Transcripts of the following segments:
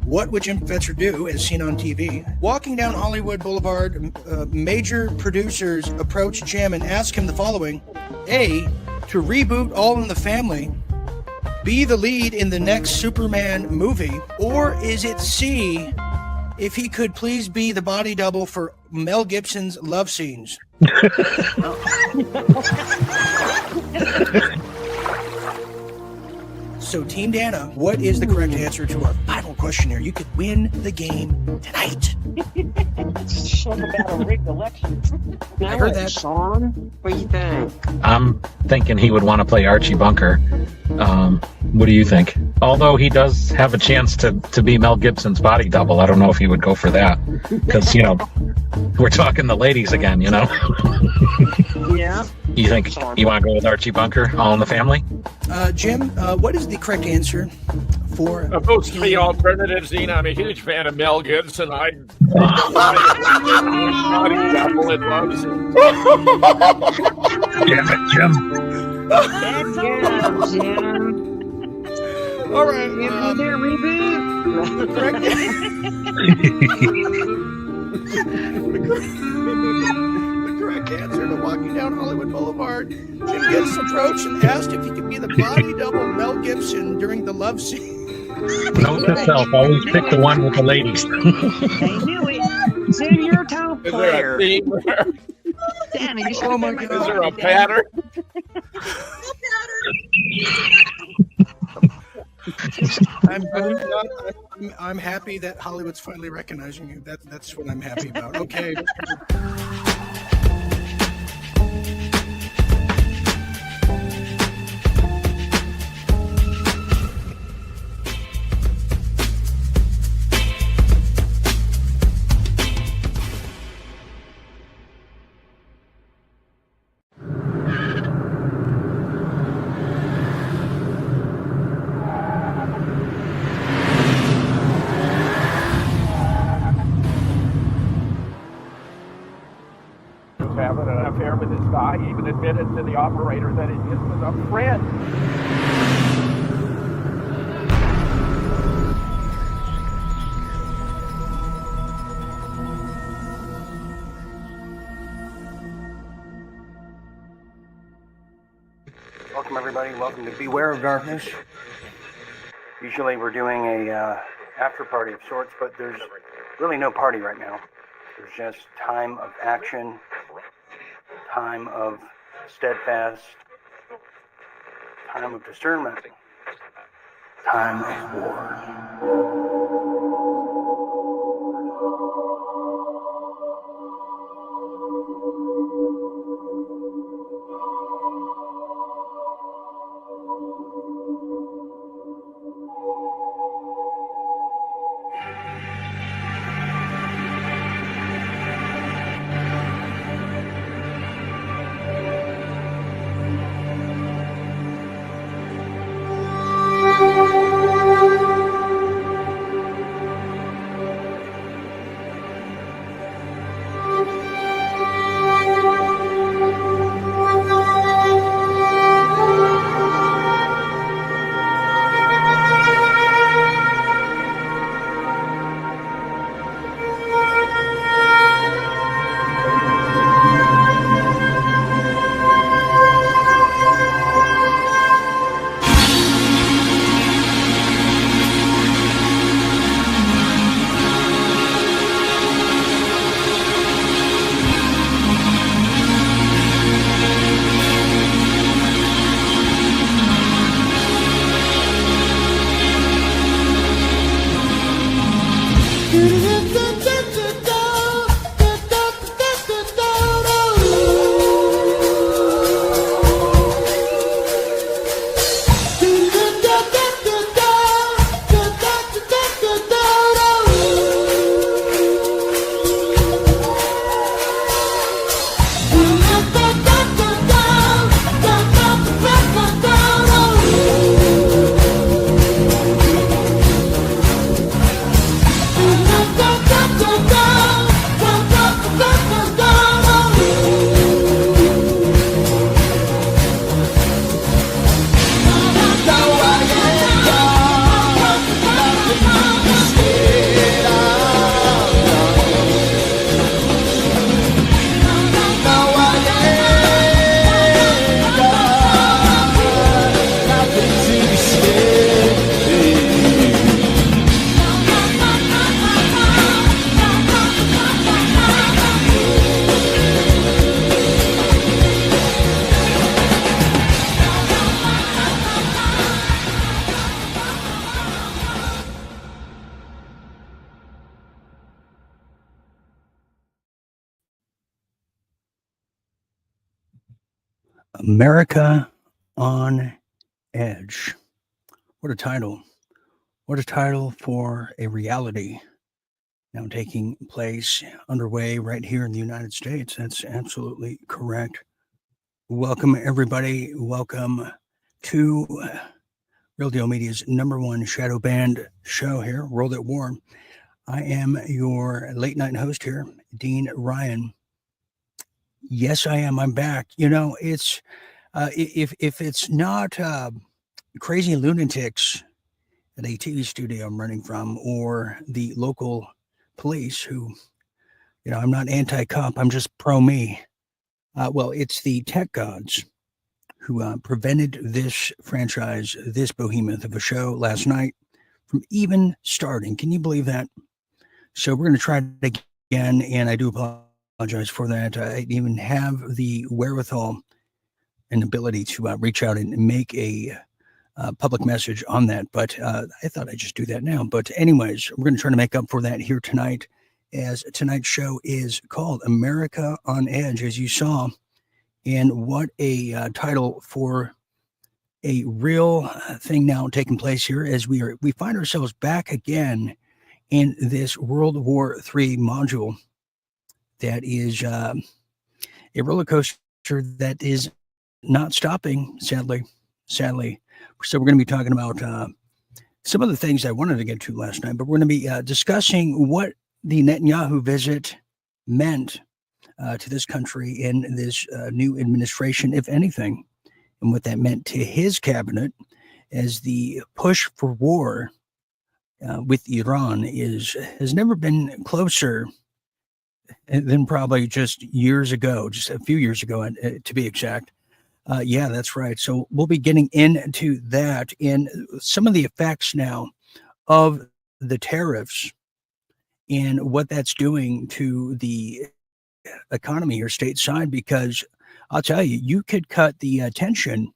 What would Jim Fetzer do, as seen on TV? Walking down Hollywood Boulevard, major producers approach Jim and ask him the following. A, to reboot All in the Family. B, the lead in the next Superman movie. Or is it C, if he could please be the body double for Mel Gibson's love scenes? So, Team Dana, what is the correct answer to our final question here? You could win the game tonight. Talk about a rigged election. I heard that. Sean, what do you think? I'm thinking he would want to play Archie Bunker. What do you think? Although he does have a chance to be Mel Gibson's body double, I don't know if he would go for that. Because, we're talking the ladies again, Yeah. You think you want to go with Archie Bunker, All in the Family? Jim, what is the correct answer for... Of those three alternatives, Zena, I'm a huge fan of Mel Gibson. Damn it, Jim. Jim. All right. The correct answer to Walking Down Hollywood Boulevard. Jim gets approached and asked if he could be the body double Mel Gibson during the love scene. Note to self, always pick the one with the ladies. They knew it. Jim, you're a top Is player. there a theme there? Danny, you Oh my Is God. there a pattern? I'm happy that Hollywood's finally recognizing you. That's what I'm happy about. Okay. Having an affair with this guy, he even admitted to the operator that it just was a friend. Welcome everybody, welcome to Beware of Darkness. Usually we're doing a after party of sorts, but there's really no party right now. There's just time of action, time of steadfast, time of discernment, time of war. America on Edge. What a title. What a title for a reality now taking place underway right here in the United States. That's absolutely correct. Welcome, everybody. Welcome to Real Deal Media's #1 shadow banned show here, World at War. I am your late night host here, Dean Ryan. Yes, I am. I'm back. You know, it's if it's not crazy lunatics at a TV studio I'm running from, or the local police who, you know, I'm not anti-cop. I'm just pro me. Well, it's the tech gods who prevented this franchise, this behemoth of a show last night from even starting. Can you believe that? So we're going to try it again, and I do apologize for that. I didn't even have the wherewithal and ability to reach out and make a public message on that, but I thought I'd just do that now. But anyways, we're going to try to make up for that here tonight, as tonight's show is called America on Edge, as you saw. And what a title for a real thing now taking place here, as we find ourselves back again in this World War III module that is a roller coaster that is not stopping, sadly. So we're going to be talking about some of the things I wanted to get to last night, but we're going to be discussing what the Netanyahu visit meant to this country in this new administration, if anything, and what that meant to his cabinet, as the push for war with Iran has never been closer than probably just years ago, just a few years ago, to be exact. Yeah, that's right. So we'll be getting into that and some of the effects now of the tariffs and what that's doing to the economy here stateside, because I'll tell you, you could cut the tension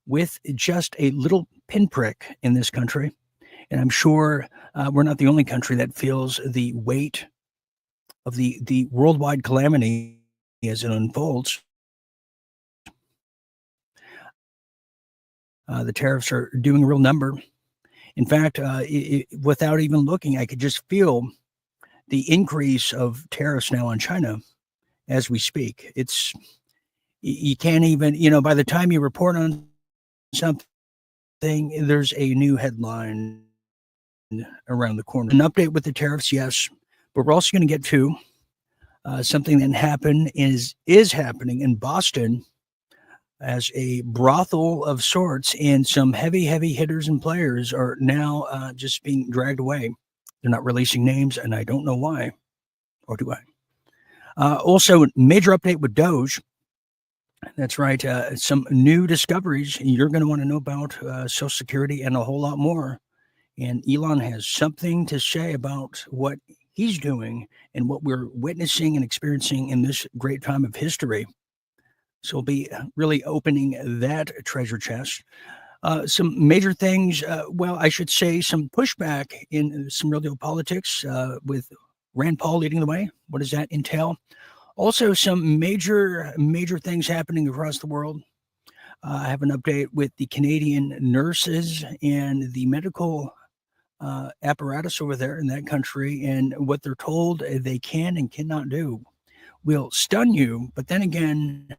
with just a little pinprick in this country. And I'm sure we're not the only country that feels the weight of the worldwide calamity as it unfolds. The tariffs are doing a real number. In fact, without even looking, I could just feel the increase of tariffs now on China as we speak. You can't even, by the time you report on something, there's a new headline around the corner. An update with the tariffs, yes, but we're also going to get to something that happened is happening in Boston as a brothel of sorts, and some heavy hitters and players are now just being dragged away. They're not releasing names, and I don't know why, or do I? Also, major update with Doge. That's right. Some new discoveries you're going to want to know about, Social Security and a whole lot more. And Elon has something to say about what he's doing and what we're witnessing and experiencing in this great time of history. So we'll be really opening that treasure chest. Some major things, I should say some pushback in some real deal politics with Rand Paul leading the way. What does that entail? Also, some major things happening across the world. I have an update with the Canadian nurses and the medical apparatus over there in that country, and what they're told they can and cannot do will stun you. But then again,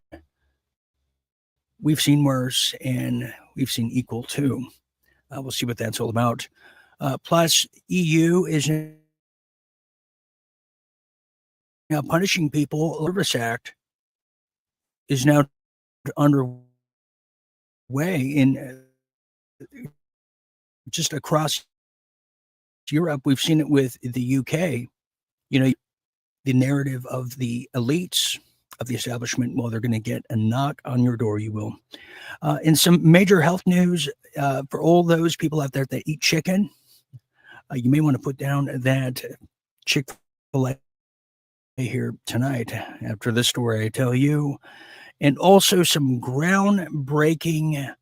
we've seen worse, and we've seen equal too. We'll see what that's all about. Plus, EU is now punishing people. The Service Act is now underway in just across Europe. We've seen it with the UK. The narrative of the elites of the establishment, well, they're going to get a knock on your door, you will. And some major health news for all those people out there that eat chicken. You may want to put down that Chick-fil-A here tonight after this story I tell you. And also some groundbreaking,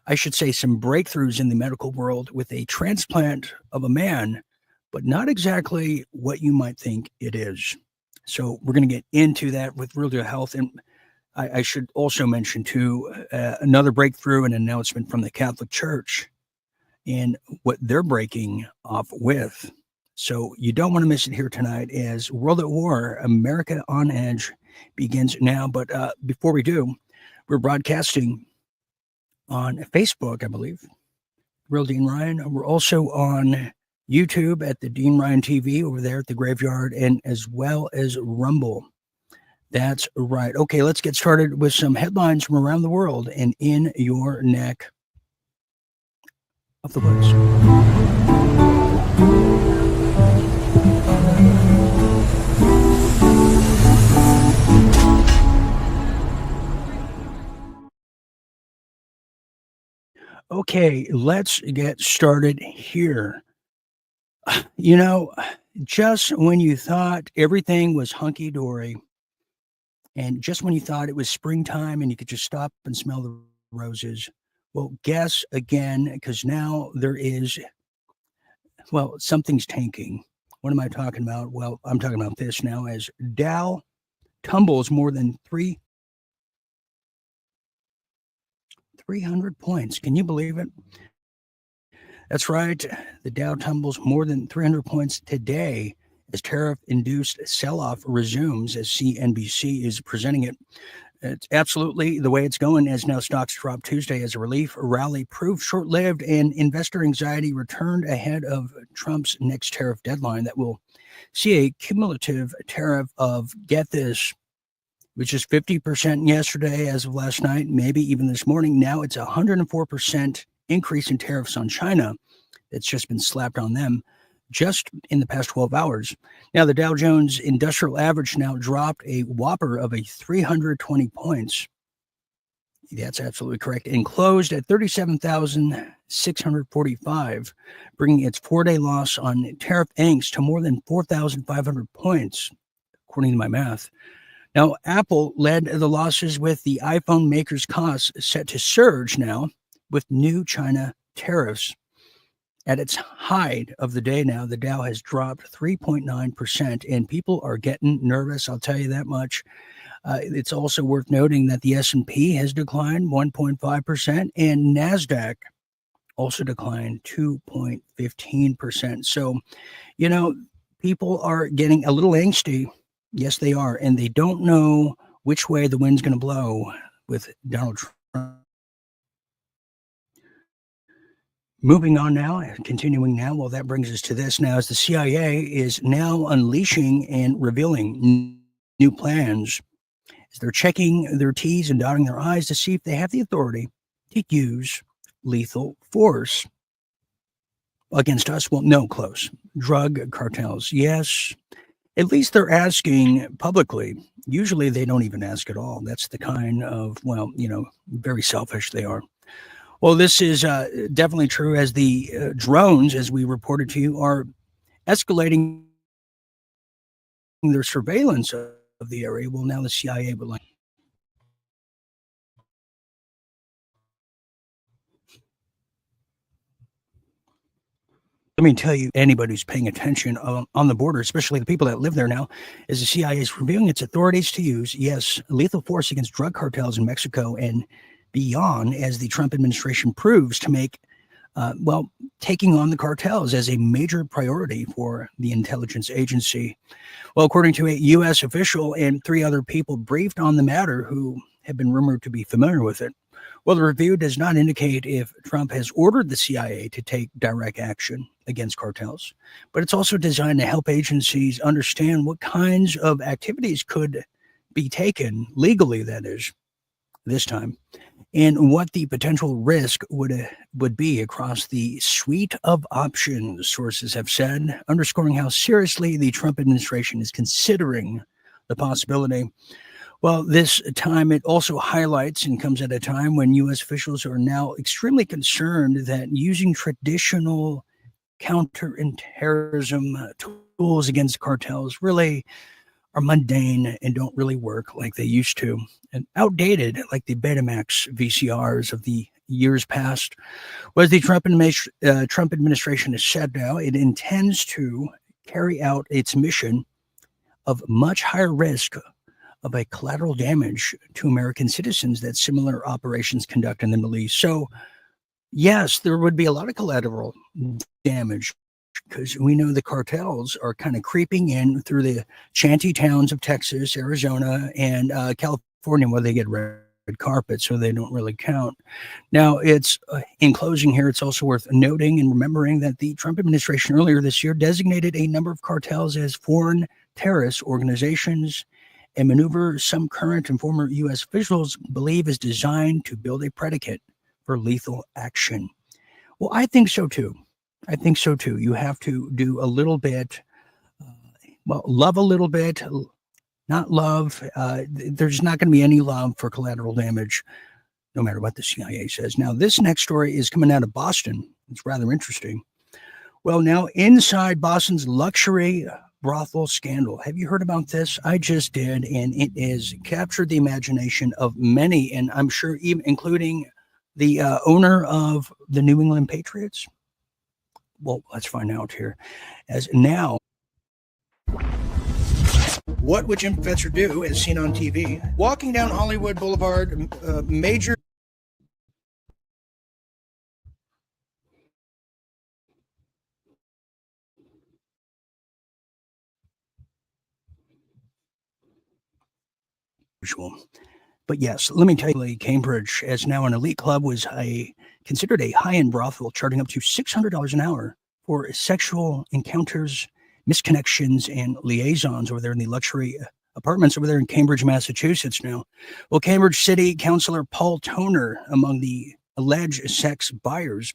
I should say some breakthroughs in the medical world with a transplant of a man, but not exactly what you might think it is. So we're going to get into that with Real Deal Health. And I should also mention, too, another breakthrough and announcement from the Catholic Church and what they're breaking off with. So you don't want to miss it here tonight as World at War, America on Edge begins now. But before we do, we're broadcasting on Facebook, I believe, Real Dean Ryan. We're also on YouTube at the Dean Ryan TV over there at the Graveyard, and as well as Rumble. That's right. Okay, let's get started with some headlines from around the world and in your neck of the woods. Okay, let's get started here. You know, just when you thought everything was hunky-dory, and just when you thought it was springtime and you could just stop and smell the roses, well, guess again, because now there is, well, something's tanking. What am I talking about? Well, I'm talking about this now as Dow tumbles more than 300 points. Can you believe it? That's right. The Dow tumbles more than 300 points today as tariff-induced sell-off resumes, as CNBC is presenting it. It's absolutely the way it's going, as now stocks dropped Tuesday as a relief rally proved short-lived and investor anxiety returned ahead of Trump's next tariff deadline that will see a cumulative tariff of, get this, which is 50% yesterday as of last night, maybe even this morning. Now it's 104% increase in tariffs on China that's just been slapped on them just in the past 12 hours. Now, the Dow Jones Industrial Average now dropped a whopper of 320 points. That's absolutely correct. And closed at 37,645, bringing its four-day loss on tariff angst to more than 4,500 points, according to my math. Now, Apple led the losses with the iPhone maker's costs set to surge now with new China tariffs. At its height of the day now, the Dow has dropped 3.9%, and people are getting nervous, I'll tell you that much. It's also worth noting that the S&P has declined 1.5%, and NASDAQ also declined 2.15%. So, you know, people are getting a little angsty. Yes, they are, and they don't know which way the wind's going to blow with Donald Trump. Moving on now, continuing now, well, that brings us to this now, as the CIA is now unleashing and revealing new plans as they're checking their T's and dotting their I's to see if they have the authority to use lethal force against us. Well, no, close. Drug cartels, yes. At least they're asking publicly. Usually they don't even ask at all. That's the kind of, well, you know, very selfish they are. Well, this is definitely true, as the drones, as we reported to you, are escalating their surveillance of the area. Well, now the CIA would like. Let me tell you, anybody who's paying attention on the border, especially the people that live there now, is the CIA is reviewing its authorities to use, yes, lethal force against drug cartels in Mexico and beyond, as the Trump administration proves to make, taking on the cartels as a major priority for the intelligence agency. Well, according to a U.S. official and three other people briefed on the matter who have been rumored to be familiar with it, well, the review does not indicate if Trump has ordered the CIA to take direct action against cartels, but it's also designed to help agencies understand what kinds of activities could be taken legally, that is, this time, and what the potential risk would be across the suite of options, sources have said, underscoring how seriously the Trump administration is considering the possibility. Well, this time it also highlights and comes at a time when U.S. officials are now extremely concerned that using traditional counter-terrorism tools against cartels really are mundane and don't really work like they used to, and outdated like the Betamax VCRs of the years past. As the Trump administration has said now, it intends to carry out its mission of much higher risk of a collateral damage to American citizens that similar operations conduct in the Middle East. So, yes, there would be a lot of collateral damage because we know the cartels are kind of creeping in through the shanty towns of Texas, Arizona, and California, where they get red carpet, so they don't really count. Now, it's in closing here, it's also worth noting and remembering that the Trump administration earlier this year designated a number of cartels as foreign terrorist organizations, a maneuver some current and former U.S. officials believe is designed to build a predicate for lethal action. Well, I think so too. You have to do a little bit, love a little bit, not love. There's not going to be any love for collateral damage, no matter what the CIA says. Now, this next story is coming out of Boston. It's rather interesting. Well, now, inside Boston's luxury brothel scandal. Have you heard about this? I just did, and it has captured the imagination of many, and I'm sure even including the owner of the New England Patriots. Well, let's find out here. As now, what would Jim Fetzer do, as seen on TV? Walking down Hollywood Boulevard, major usual. But yes, let me tell you, Cambridge, as now an elite club, was considered a high-end brothel, charging up to $600 an hour for sexual encounters, misconnections, and liaisons over there in the luxury apartments over there in Cambridge, Massachusetts now. Well, Cambridge City Councilor Paul Toner, among the alleged sex buyers,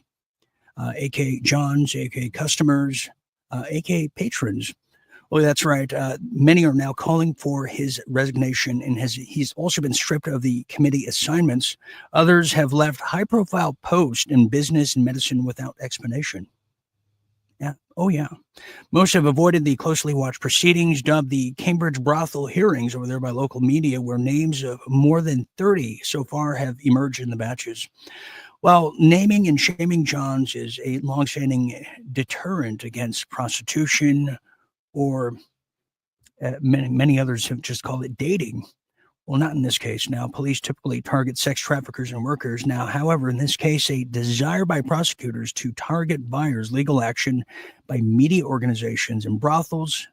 a.k.a. Johns, a.k.a. customers, a.k.a. patrons. Well, that's right. Many are now calling for his resignation, and he's also been stripped of the committee assignments. Others have left high-profile posts in business and medicine without explanation. Yeah. Oh, yeah. Most have avoided the closely watched proceedings, dubbed the Cambridge brothel hearings over there by local media, where names of more than 30 so far have emerged in the batches. While naming and shaming Johns is a longstanding deterrent against prostitution, or many others have just called it dating. Well, not in this case. Now, police typically target sex traffickers and workers. Now, however, in this case, a desire by prosecutors to target buyers, legal action by media organizations and brothels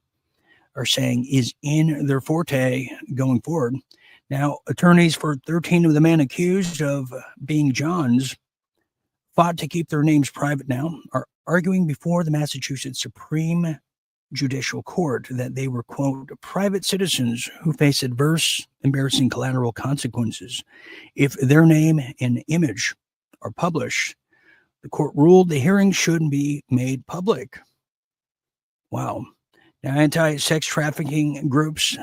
are saying is in their forte going forward. Now, attorneys for 13 of the men accused of being Johns fought to keep their names private now, are arguing before the Massachusetts Supreme Judicial Court that they were, quote, private citizens who face adverse, embarrassing collateral consequences if their name and image are published. The court ruled the hearing shouldn't be made public. Wow. Now, anti-sex trafficking groups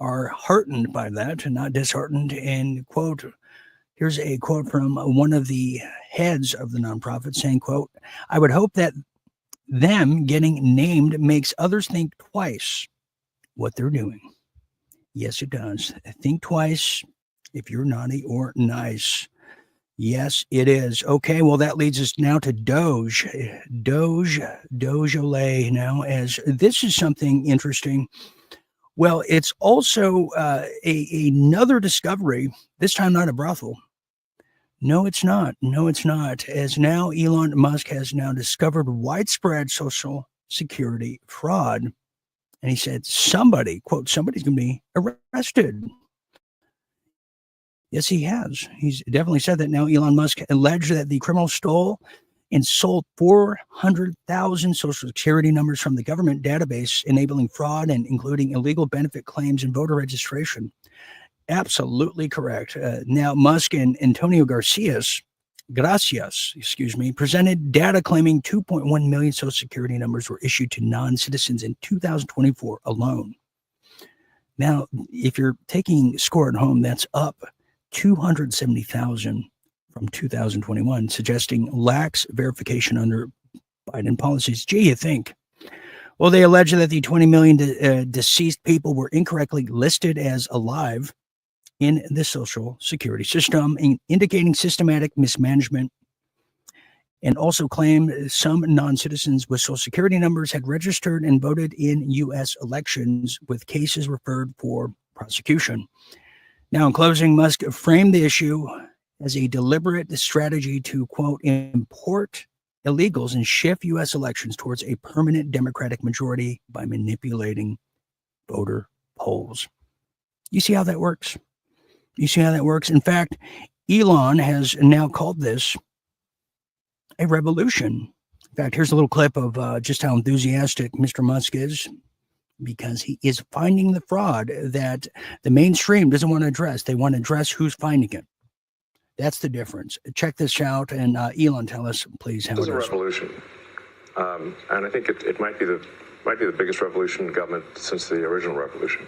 are heartened by that and not disheartened. And, quote, here's a quote from one of the heads of the nonprofit saying, quote, I would hope that them getting named makes others think twice what they're doing. Yes, it does. Think twice if you're naughty or nice. Yes, it is. Okay, well, that leads us now to Doge Olay now, as this is something interesting. Well, it's also another discovery, this time not a brothel. No, it's not. As now Elon Musk has now discovered widespread social security fraud. And he said, somebody, quote, somebody's going to be arrested. Yes, he has. He's definitely said that. Now Elon Musk alleged that the criminal stole and sold 400,000 social security numbers from the government database, enabling fraud and including illegal benefit claims and voter registration. Absolutely correct. Now, Musk and Antonio Gracias, presented data claiming 2.1 million social security numbers were issued to non-citizens in 2024 alone. Now, if you're taking score at home, that's up 270,000 from 2021, suggesting lax verification under Biden policies. Gee, you think? Well, they allege that the 20 million deceased people were incorrectly listed as alive in the social security system, indicating systematic mismanagement, and also claimed some non-citizens with social security numbers had registered and voted in U.S. elections, with cases referred for prosecution. Now, in closing, Musk framed the issue as a deliberate strategy to, quote, import illegals and shift U.S. elections towards a permanent Democratic majority by manipulating voter polls. You see how that works? You see how that works? In fact, Elon has now called this a revolution. In fact, here's a little clip of just how enthusiastic Mr. Musk is, because he is finding the fraud that the mainstream doesn't want to address. They want to address who's finding it. That's the difference. Check this out, and Elon, tell us, please, how it is. It's a revolution, and I think it might be the biggest revolution in government since the original revolution.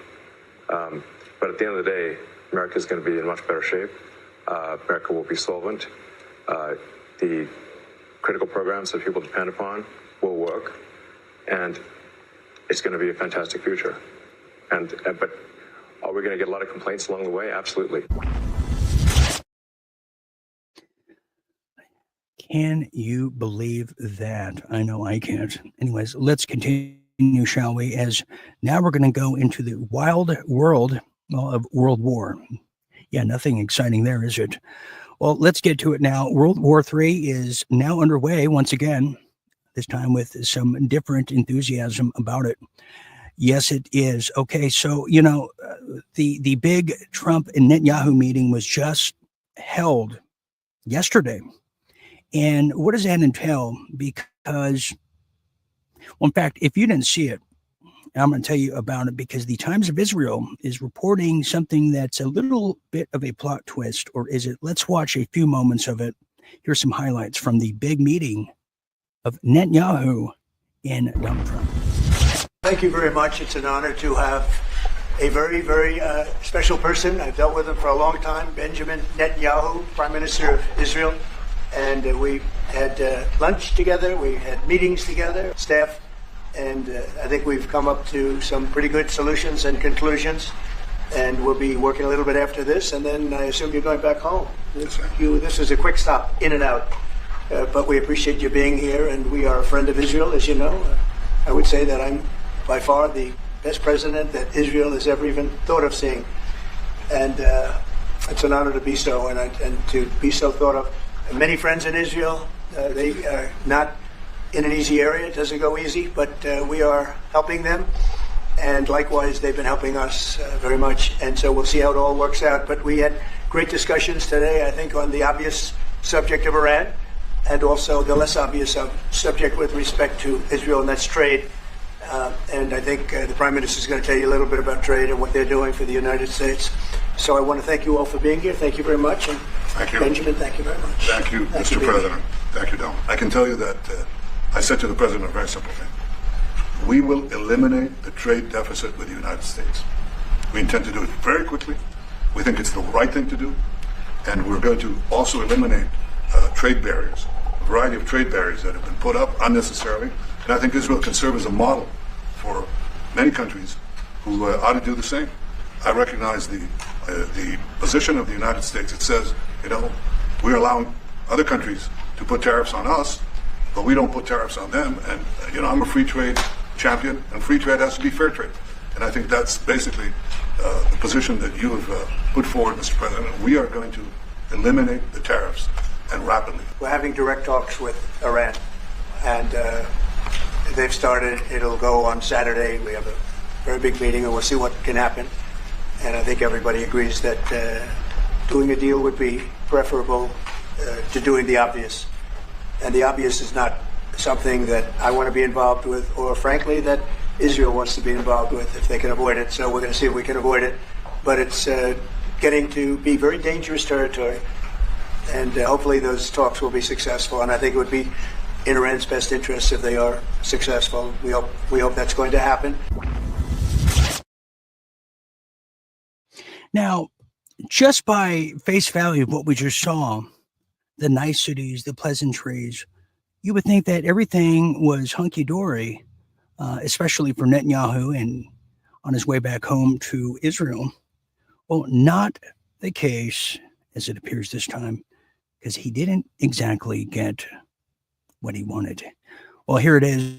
But at the end of the day, America is going to be in much better shape. America will be solvent. The critical programs that people depend upon will work, and it's going to be a fantastic future. But are we going to get a lot of complaints along the way? Absolutely. Can you believe that? I know I can't. Anyways, let's continue, shall we? As now we're going to go into the wild world of World War. Yeah, nothing exciting there, is it? Well, let's get to it now. World War III is now underway once again, this time with some different enthusiasm about it. Yes, it is. Okay, so, the big Trump and Netanyahu meeting was just held yesterday. And what does that entail? Because, well, in fact, if you didn't see it, I'm going to tell you about it, because the Times of Israel is reporting something that's a little bit of a plot twist, or is it? Let's watch a few moments of it. Here's some highlights from the big meeting of Netanyahu and Donald Trump. Thank you very much. It's an honor to have a very, very special person. I've dealt with him for a long time, Benjamin Netanyahu, Prime Minister of Israel. And we had lunch together, we had meetings together, staff, and I think we've come up to some pretty good solutions and conclusions. And we'll be working a little bit after this, and then I assume you're going back home. This is a quick stop, in and out. But we appreciate you being here, and we are a friend of Israel, as you know. I would say that I'm by far the best president that Israel has ever even thought of seeing. And it's an honor to be so, and to be so thought of. Many friends in Israel. They are not in an easy area. It doesn't go easy, but we are helping them. And likewise, they've been helping us very much. And so we'll see how it all works out. But we had great discussions today, I think, on the obvious subject of Iran, and also the less obvious subject with respect to Israel, and that's trade. And I think the Prime Minister is going to tell you a little bit about trade and what they're doing for the United States. So I want to thank you all for being here. Thank you very much. And thank you. Benjamin, thank you very much. Thank you, Mr. President. Thank you, Don. I can tell you that I said to the President a very simple thing. We will eliminate the trade deficit with the United States. We intend to do it very quickly. We think it's the right thing to do. And we're going to also eliminate trade barriers, a variety of trade barriers that have been put up unnecessarily. And I think Israel can serve as a model for many countries who ought to do the same. I recognize the position of the United States. It says, we're allowing other countries to put tariffs on us, but we don't put tariffs on them. And, I'm a free trade champion, and free trade has to be fair trade. And I think that's basically the position that you have put forward, Mr. President. We are going to eliminate the tariffs, and rapidly. We're having direct talks with Iran, and they've started. It'll go on Saturday. We have a very big meeting, and we'll see what can happen. And I think everybody agrees that doing a deal would be preferable to doing the obvious. And the obvious is not something that I want to be involved with, or frankly, that Israel wants to be involved with if they can avoid it. So we're going to see if we can avoid it. But it's getting to be very dangerous territory. And hopefully those talks will be successful. And I think it would be in Iran's best interest if they are successful. We hope that's going to happen. Now, just by face value of what we just saw, the niceties, the pleasantries, you would think that everything was hunky-dory, especially for Netanyahu and on his way back home to Israel. Well, not the case as it appears this time, because he didn't exactly get what he wanted. Well, here it is.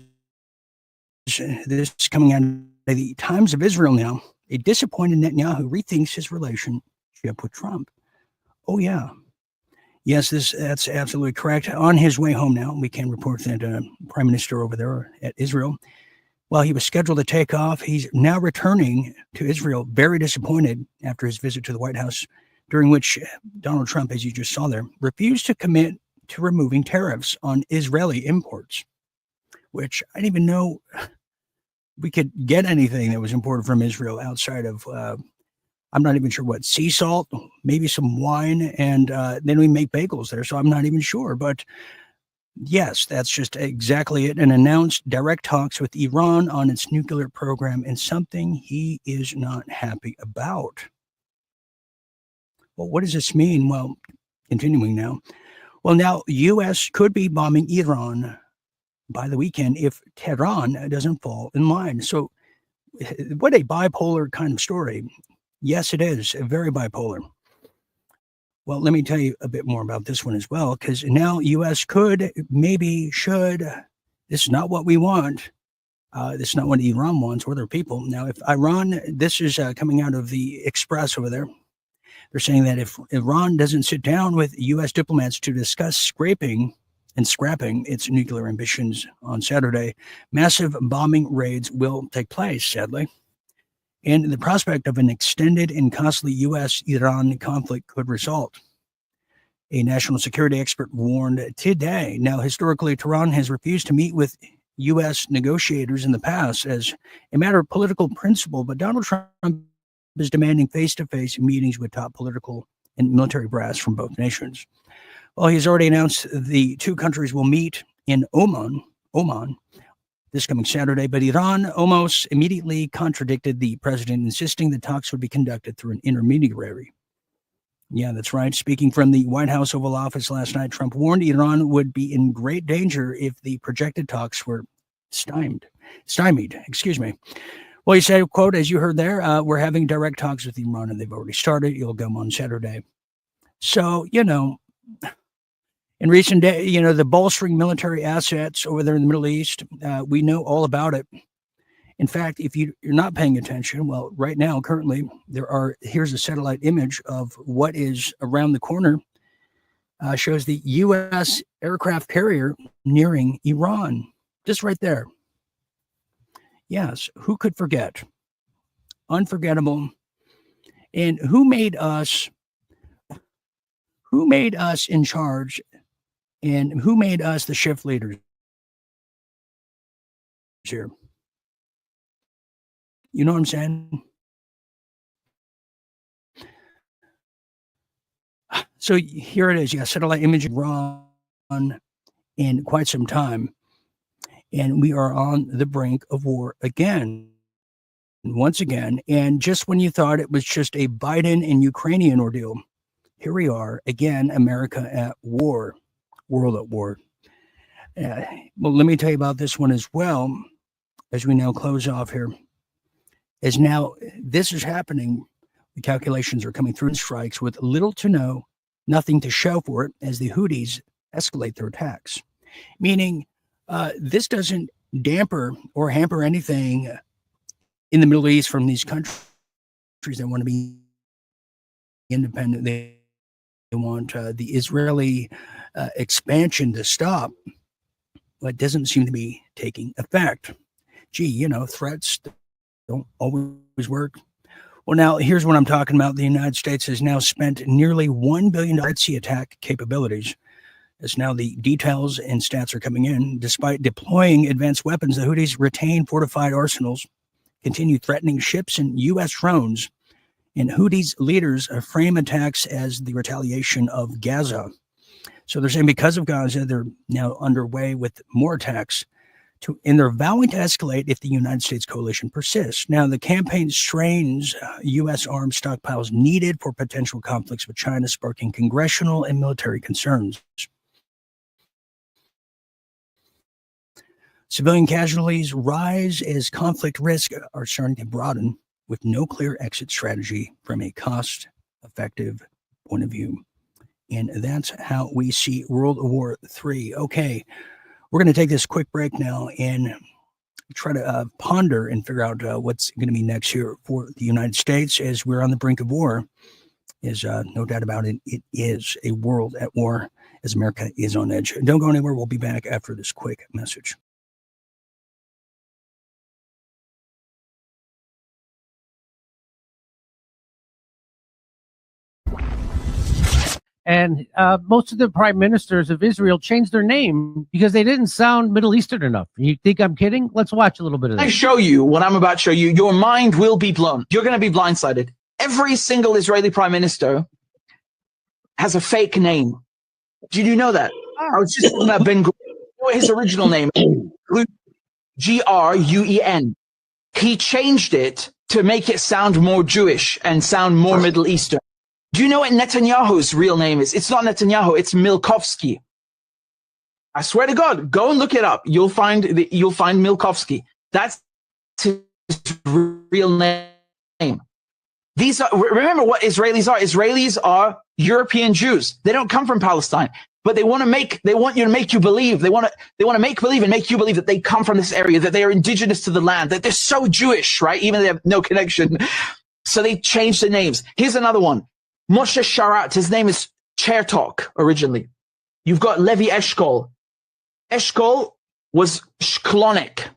This is coming out of the Times of Israel now. A disappointed Netanyahu rethinks his relationship with Trump. Oh, yeah. Yes, that's absolutely correct. On his way home now, we can report that Prime Minister over there at Israel, while he was scheduled to take off, he's now returning to Israel, very disappointed after his visit to the White House, during which Donald Trump, as you just saw there, refused to commit to removing tariffs on Israeli imports, which I didn't even know we could get anything that was imported from Israel outside of, I'm not even sure what, sea salt, maybe some wine, and then we make bagels there, so I'm not even sure. But yes, that's just exactly it. And announced direct talks with Iran on its nuclear program, and something he is not happy about. Well, what does this mean? Well, continuing now. Well, now U.S. could be bombing Iran by the weekend if Tehran doesn't fall in line. So what a bipolar kind of story. Yes, it is very bipolar. Well, let me tell you a bit more about this one as well, because now U.S. could, maybe should. This is not what we want. This is not what Iran wants or their people. Now, if Iran, this is coming out of the Express over there. They're saying that if Iran doesn't sit down with U.S. diplomats to discuss scrapping its nuclear ambitions on Saturday, massive bombing raids will take place, sadly. And the prospect of an extended and costly U.S.-Iran conflict could result. A national security expert warned today. Now, historically, Tehran has refused to meet with U.S. negotiators in the past as a matter of political principle, but Donald Trump is demanding face-to-face meetings with top political and military brass from both nations. Well, he's already announced the two countries will meet in Oman, this coming Saturday, but Iran almost immediately contradicted the president, insisting the talks would be conducted through an intermediary. Yeah, that's right. Speaking from the White House Oval Office last night, Trump warned Iran would be in great danger if the projected talks were stymied. Well, he said, quote, as you heard there, we're having direct talks with Iran, and they've already started. You'll go on Saturday. So, in recent days, the bolstering military assets over there in the Middle East, we know all about it. In fact, if you're not paying attention, well, right now, currently, here's a satellite image of what is around the corner, shows the U.S. aircraft carrier nearing Iran, just right there. Yes, who could forget? Unforgettable. And who made us in charge, and who made us the shift leaders here? You know what I'm saying? So here it is. Yeah, satellite image run in quite some time. And we are on the brink of war again. Once again. And just when you thought it was just a Biden and Ukrainian ordeal, here we are again, America at war, world at war. Well, let me tell you about this one as well, as we now close off here. As now this is happening, the calculations are coming through in strikes with little to nothing to show for it as the Houthis escalate their attacks. Meaning this doesn't damper or hamper anything in the Middle East from these countries that want to be independent. They want the Israeli expansion to stop, but it doesn't seem to be taking effect. Gee, threats don't always work. Well, now here's what I'm talking about. The United States has now spent nearly $1 billion Red Sea attack capabilities. As now the details and stats are coming in. Despite deploying advanced weapons, the Houthis retain fortified arsenals, continue threatening ships and U.S. drones, and Houthis leaders frame attacks as the retaliation of Gaza. So they're saying because of Gaza, they're now underway with more attacks, and they're vowing to escalate if the United States coalition persists. Now, the campaign strains U.S. arms stockpiles needed for potential conflicts with China, sparking congressional and military concerns. Civilian casualties rise as conflict risks are starting to broaden with no clear exit strategy from a cost-effective point of view. And that's how we see World War III. Okay, we're going to take this quick break now, and try to ponder and figure out what's going to be next here for the United States as we're on the brink of war. Is no doubt about it. It is a world at war as America is on edge. Don't go anywhere. We'll be back after this quick message. And most of the prime ministers of Israel changed their name because they didn't sound Middle Eastern enough. You think I'm kidding? Let's watch a little bit of I this. show you what I'm about to show you, your mind will be blown. You're going to be blindsided. Every single Israeli prime minister has a fake name. Did you know that? I was just talking about Ben Gurion. You know what his original name is? Gruen. He changed it to make it sound more Jewish and sound more Middle Eastern. Do you know what Netanyahu's real name is? It's not Netanyahu, it's Milkovsky. I swear to God, go and look it up. You'll find Milkovsky. That's his real name. These are, remember what Israelis are. Israelis are European Jews. They don't come from Palestine, but they want you to make you believe. They want to make believe and make you believe that they come from this area, that they are indigenous to the land, that they're so Jewish, right? Even though they have no connection. So they changed the names. Here's another one. Moshe Sharat, his name is Chertok originally. You've got Levi Eshkol. Eshkol was Shklonik.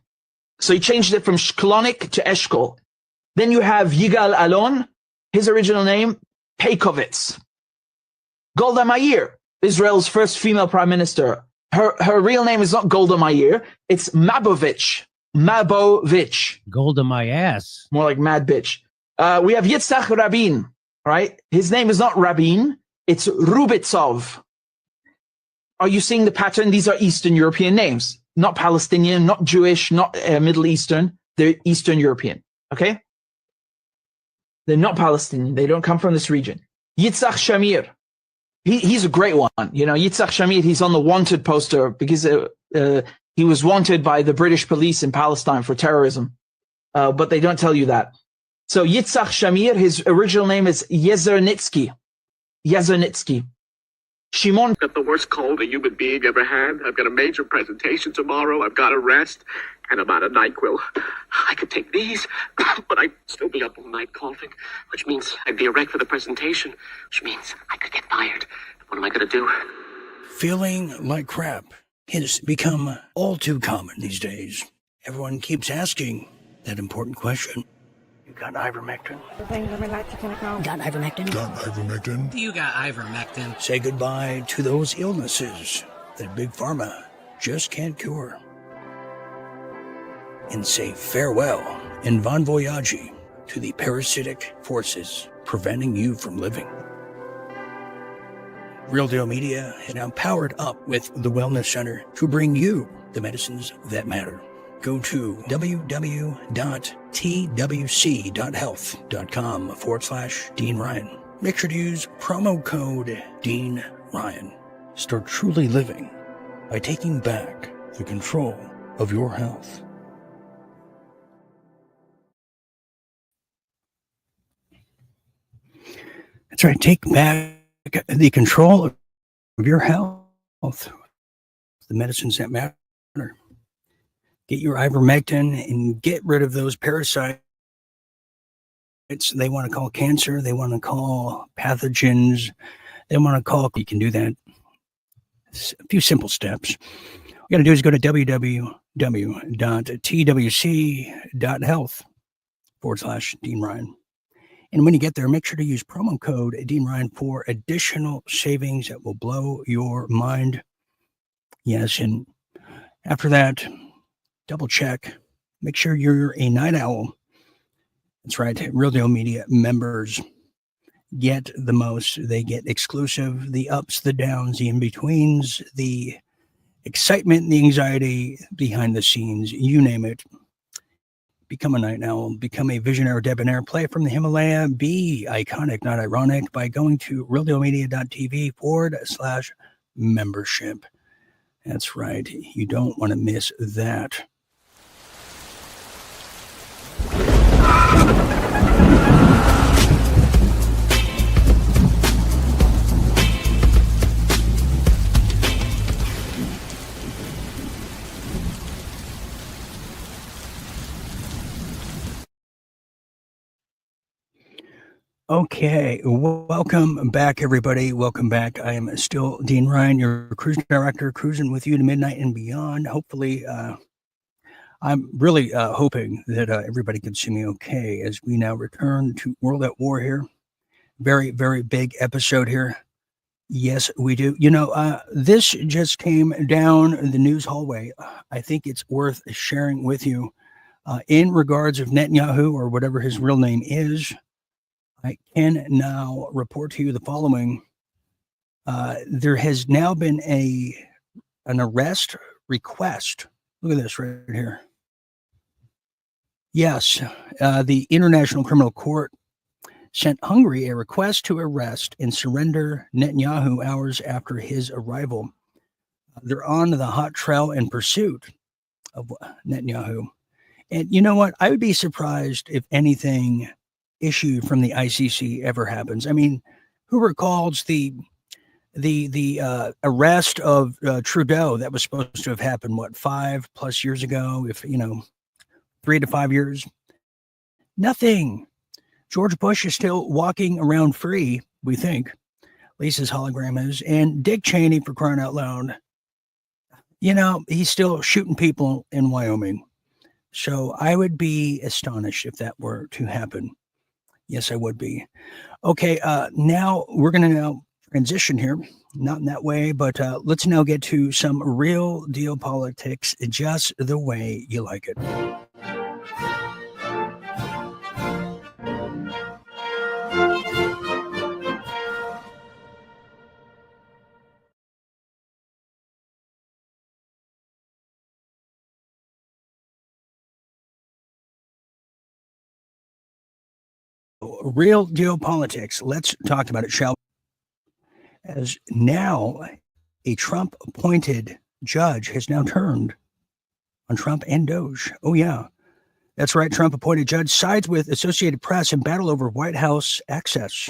So he changed it from Shklonik to Eshkol. Then you have Yigal Alon, his original name, Peikovitz. Golda Meir, Israel's first female prime minister. Her real name is not Golda Meir, it's Mabovich. Mabovich. Golda my ass. More like mad bitch. We have Yitzhak Rabin. Right? His name is not Rabin, it's Rubitsov. Are you seeing the pattern? These are Eastern European names, not Palestinian, not Jewish, not Middle Eastern. They're Eastern European. Okay? They're not Palestinian. They don't come from this region. Yitzhak Shamir. He's a great one. You know, Yitzhak Shamir, he's on the wanted poster because he was wanted by the British police in Palestine for terrorism. But they don't tell you that. So Yitzhak Shamir, his original name is Yezernitsky. Yezernitsky. Shimon. I've got the worst cold a human being ever had. I've got a major presentation tomorrow. I've got to rest. And I'm out of NyQuil. I could take these, but I'd still be up all night coughing, which means I'd be a wreck for the presentation, which means I could get fired. What am I going to do? Feeling like crap has become all too common these days. Everyone keeps asking that important question. You got ivermectin? Got ivermectin? Got ivermectin? You got ivermectin. Say goodbye to those illnesses that Big Pharma just can't cure. And say farewell and bon voyage to the parasitic forces preventing you from living. Real Deal Media is now powered up with the Wellness Center to bring you the medicines that matter. Go to www.twc.health.com/Dean Ryan. Make sure to use promo code Dean Ryan. Start truly living by taking back the control of your health. That's right. Take back the control of your health. The medicines that matter. Get your ivermectin and get rid of those parasites they want to call cancer. They want to call pathogens. They want to call. You can do that. It's a few simple steps. All you got to do is go to www.twc.health/Dean Ryan. And when you get there, make sure to use promo code Dean Ryan for additional savings that will blow your mind. Yes, and after that, double check. Make sure you're a night owl. That's right. Real Deal Media members get the most. They get exclusive, the ups, the downs, the in-betweens, the excitement, the anxiety behind the scenes, you name it. Become a night owl, become a visionary debonair, play from the Himalaya, be iconic, not ironic, by going to realdealmedia.tv/membership. That's right. You don't want to miss that. Okay, welcome back, everybody. Welcome back. I am still Dean Ryan, your cruise director, cruising with you to midnight and beyond. Hopefully, I'm really hoping that everybody can see me okay as we now return to World at War here. Very, very big episode here. Yes, we do. This just came down the news hallway. I think it's worth sharing with you in regards of Netanyahu, or whatever his real name is. I can now report to you the following. There has now been an arrest request. Look at this right here. Yes, the International Criminal Court sent Hungary a request to arrest and surrender Netanyahu hours after his arrival. They're on the hot trail in pursuit of Netanyahu. And you know what? I would be surprised if anything issued from the ICC ever happens. I mean, who recalls the arrest of Trudeau that was supposed to have happened, 5+ years ago, 3 to 5 years? Nothing. George Bush is still walking around free, we think. At least his hologram is. And Dick Cheney, for crying out loud, he's still shooting people in Wyoming. So I would be astonished if that were to happen. Yes, I would be. Okay, now we're going to now transition here. Not in that way, but let's now get to some real deal politics, just the way you like it. Real deal politics. Let's talk about it, shall we? As now a Trump-appointed judge has now turned on Trump and Doge. Oh, yeah. That's right. Trump-appointed judge sides with Associated Press in battle over White House access.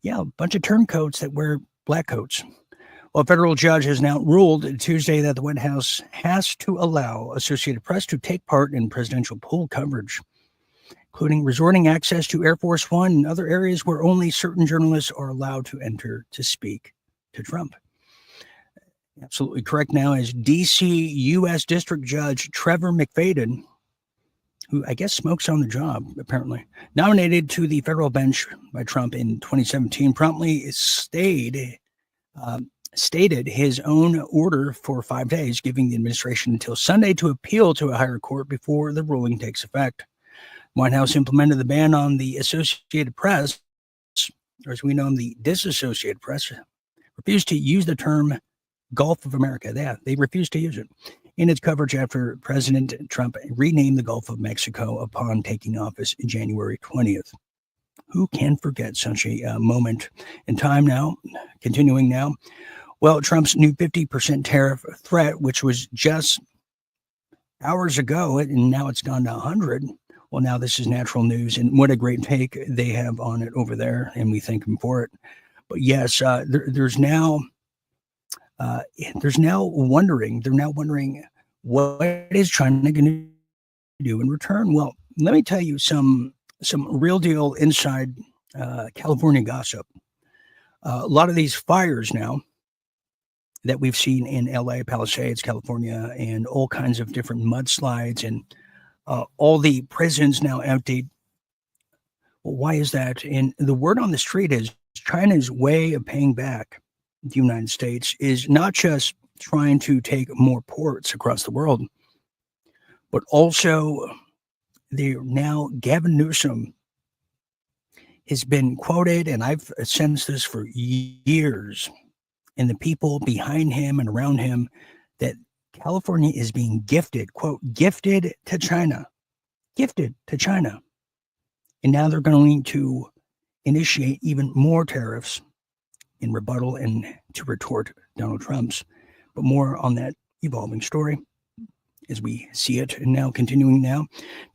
Yeah, a bunch of turncoats that wear black coats. Well, a federal judge has now ruled Tuesday that the White House has to allow Associated Press to take part in presidential poll coverage, including resorting access to Air Force One and other areas where only certain journalists are allowed to enter to speak to Trump. Absolutely correct. Now is D.C. U.S. District Judge Trevor McFadden, who I guess smokes on the job, apparently, nominated to the federal bench by Trump in 2017, promptly stated his own order for 5 days, giving the administration until Sunday to appeal to a higher court before the ruling takes effect. White House implemented the ban on the Associated Press, or as we know them, the Disassociated Press, refused to use the term Gulf of America. They refused to use it in its coverage after President Trump renamed the Gulf of Mexico upon taking office January 20th. Who can forget such a moment in time now? Continuing now. Well, Trump's new 50% tariff threat, which was just hours ago, and now it's gone to 100. Well, now this is natural news, and what a great take they have on it over there, and we thank them for it. But yes, there's now wondering what is China going to do in return. Well, let me tell you some real deal inside California gossip. A lot of these fires now that we've seen in LA, Palisades, California, and all kinds of different mudslides, and all the prisons now emptied. Well, why is that? And the word on the street is China's way of paying back the United States is not just trying to take more ports across the world, but also Gavin Newsom has been quoted, and I've sensed this for years, and the people behind him and around him, that California is being gifted, quote, gifted to China. And now they're going to initiate even more tariffs in rebuttal and to retort Donald Trump's. But more on that evolving story as we see it. And now continuing now.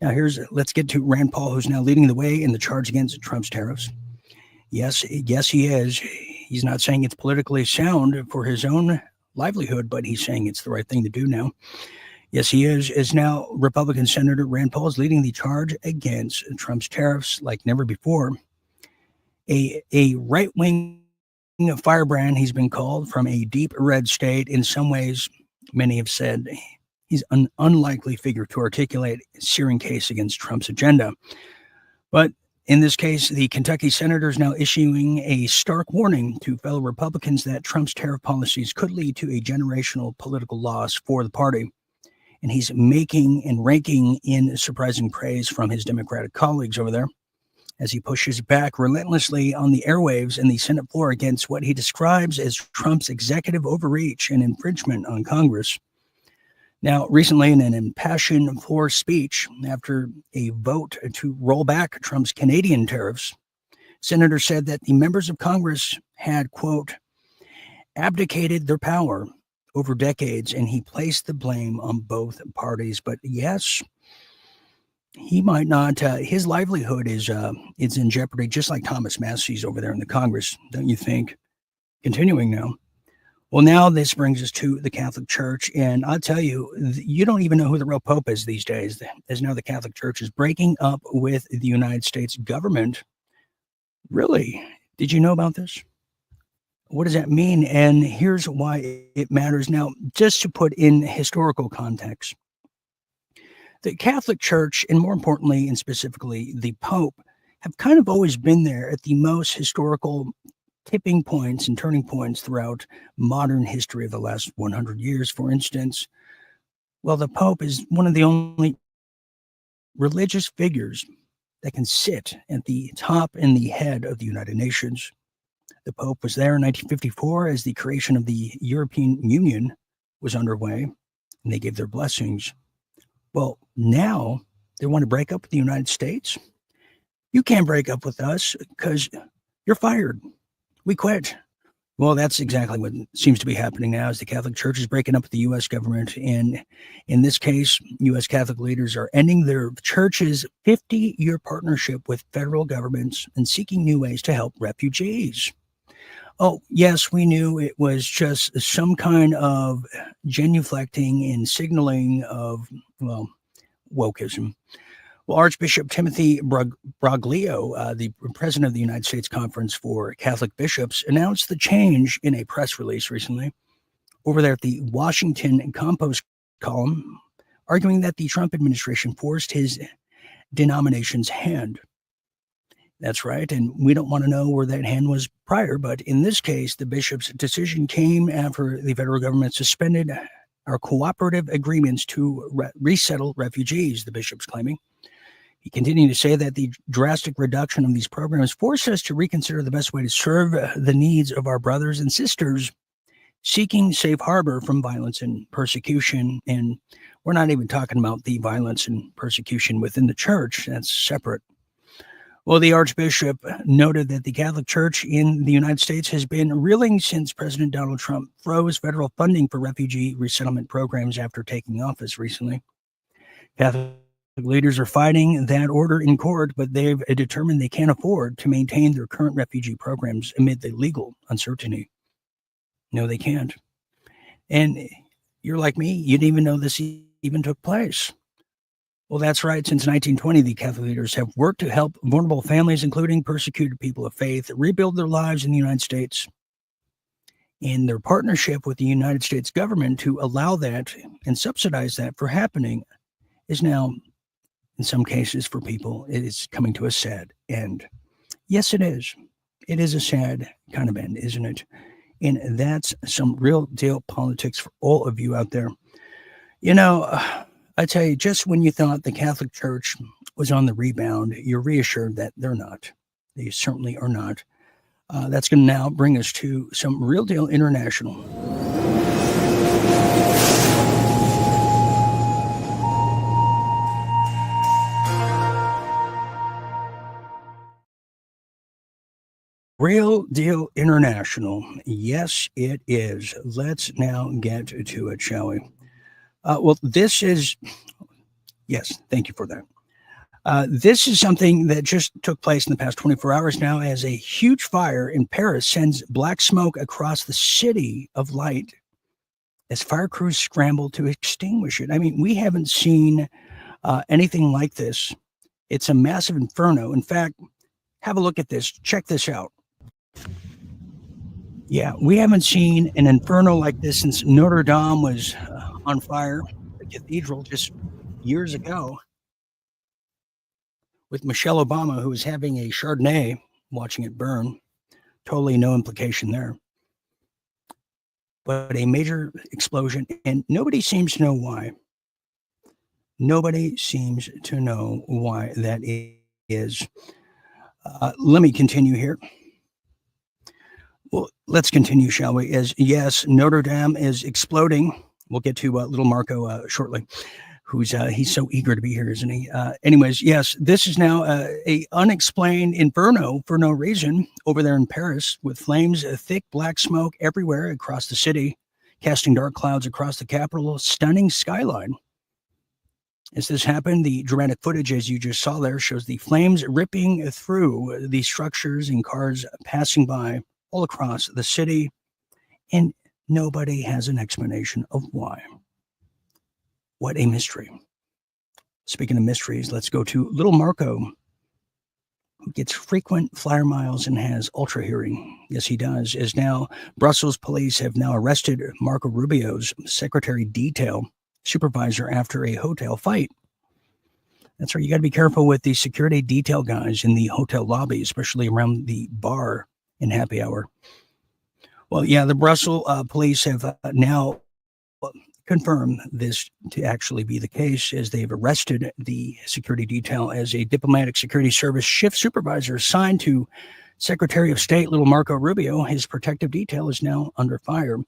Let's get to Rand Paul, who's now leading the way in the charge against Trump's tariffs. Yes, he is. He's not saying it's politically sound for his own livelihood, but he's saying it's the right thing to do now. Yes, he is. As now Republican Senator Rand Paul is leading the charge against Trump's tariffs like never before. A right-wing firebrand, he's been called, from a deep red state. In some ways, many have said he's an unlikely figure to articulate a searing case against Trump's agenda. But in this case, the Kentucky senator is now issuing a stark warning to fellow Republicans that Trump's tariff policies could lead to a generational political loss for the party. And he's making and raking in surprising praise from his Democratic colleagues over there as he pushes back relentlessly on the airwaves and the Senate floor against what he describes as Trump's executive overreach and infringement on Congress. Now, recently, in an impassioned floor speech after a vote to roll back Trump's Canadian tariffs, Senator said that the members of Congress had, quote, abdicated their power over decades, and he placed the blame on both parties. But yes, he might not. His livelihood is in jeopardy, just like Thomas Massey's over there in the Congress, don't you think? Continuing now. Well, now this brings us to the Catholic Church, and I'll tell you, you don't even know who the real Pope is these days, as now the Catholic Church is breaking up with the United States government. Really? Did you know about this? What does that mean? And here's why it matters. Now, just to put in historical context, the Catholic Church, and more importantly and specifically the Pope, have kind of always been there at the most historical tipping points and turning points throughout modern history of the last 100 years. For instance, well, the Pope is one of the only religious figures that can sit at the top and the head of the United Nations. The Pope was there in 1954 as the creation of the European Union was underway, and they gave their blessings. Well, now they want to break up with the United States. You can't break up with us because you're fired. We quit. Well, that's exactly what seems to be happening now, is the Catholic Church is breaking up with the U.S. government. And in this case, U.S. Catholic leaders are ending their church's 50-year partnership with federal governments and seeking new ways to help refugees. Oh, yes, we knew it was just some kind of genuflecting and signaling of, well, wokeism. Well, Archbishop Timothy Broglio, the president of the United States Conference for Catholic Bishops, announced the change in a press release recently over there at the Washington Compost column, arguing that the Trump administration forced his denomination's hand. That's right, and we don't want to know where that hand was prior, but in this case, the bishop's decision came after the federal government suspended our cooperative agreements to resettle refugees, the bishop's claiming. He continued to say that the drastic reduction of these programs forced us to reconsider the best way to serve the needs of our brothers and sisters seeking safe harbor from violence and persecution. And we're not even talking about the violence and persecution within the church. That's separate. Well, the Archbishop noted that the Catholic Church in the United States has been reeling since President Donald Trump froze federal funding for refugee resettlement programs after taking office recently. Catholic leaders are fighting that order in court, but they've determined they can't afford to maintain their current refugee programs amid the legal uncertainty. No, they can't. And you're like me, you didn't even know this even took place. Well, that's right. Since 1920, the Catholic leaders have worked to help vulnerable families, including persecuted people of faith, rebuild their lives in the United States. And their partnership with the United States government to allow that and subsidize that for happening is now, in some cases for people, it is coming to a sad end. Yes, it is. It is a sad kind of end, isn't it? And that's some real deal politics for all of you out there. You know, I tell you, just when you thought the Catholic Church was on the rebound, you're reassured that they're not. They certainly are not. That's going to now bring us to some real deal international. Real Deal International. Yes, it is. Let's now get to it, shall we? Well, this is, yes, thank you for that. This is something that just took place in the past 24 hours now, as a huge fire in Paris sends black smoke across the city of light as fire crews scramble to extinguish it. I mean, we haven't seen anything like this. It's a massive inferno. In fact, Have a look at this. Check this out. Yeah, we haven't seen an inferno like this since Notre Dame was on fire, the cathedral, just years ago, with Michelle Obama, who was having a Chardonnay, watching it burn. Totally no implication there. But a major explosion, and nobody seems to know why. Nobody seems to know why that is. Let me continue here. Well, let's continue, shall we? As yes, Notre Dame is exploding. We'll get to little Marco shortly, who's he's so eager to be here, isn't he? Anyways, yes, this is now a unexplained inferno for no reason over there in Paris, with flames, thick black smoke everywhere across the city, casting dark clouds across the capital, stunning skyline. As this happened, the dramatic footage, as you just saw there, shows the flames ripping through the structures and cars passing by all across the city, and nobody has an explanation of why. What a mystery. Speaking of mysteries, let's go to little Marco, who gets frequent flyer miles and has ultra hearing. Yes, he does. As now, Brussels police have now arrested Marco Rubio's secretary detail supervisor after a hotel fight. That's right. You got to be careful with the security detail guys in the hotel lobby, especially around the bar in happy hour. Well, yeah, the Brussels police have now confirmed this to actually be the case, as they've arrested the security detail as a diplomatic security service shift supervisor assigned to Secretary of State little Marco Rubio. His protective detail is now under fire,